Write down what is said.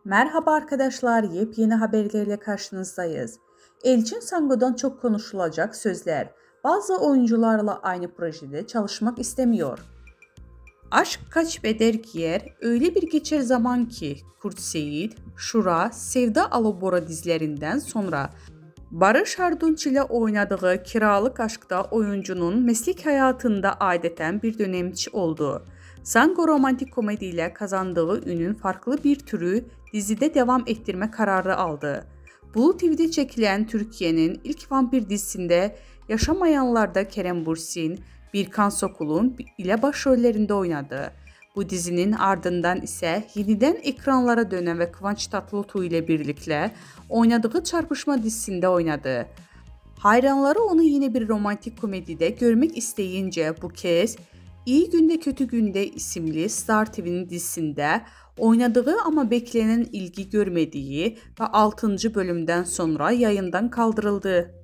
Merhaba arkadaşlar, yepyeni haberlerle karşınızdayız. Elçin Sango'dan çok konuşulacak sözler. Bazı oyuncularla aynı projede çalışmak istemiyor. Aşk kaç beder giyer, öyle bir geçer zaman ki Kurt Seyit, Şura, Sevda Alabora dizilerinden sonra Barış Arduç ile oynadığı Kiralık Aşk'ta oyuncunun meslek hayatında adeten bir dönemçi oldu. Sango romantik komedi ile kazandığı ünün farklı bir türü dizide devam ettirme kararı aldı. Blue TV'de çekilen Türkiye'nin ilk vampir dizisinde Yaşamayanlar'da Kerem Bürsin, Birkan Sokul'un ile başrollerinde oynadı. Bu dizinin ardından ise yeniden ekranlara dönen ve Kıvanç Tatlıtuğ ile birlikte oynadığı Çarpışma dizisinde oynadı. Hayranları onu yine bir romantik komedide görmek isteyince bu kez İyi Günde Kötü Günde isimli Star TV'nin dizisinde oynadığı ama beklenen ilgi görmediği ve 6. bölümden sonra yayından kaldırıldı.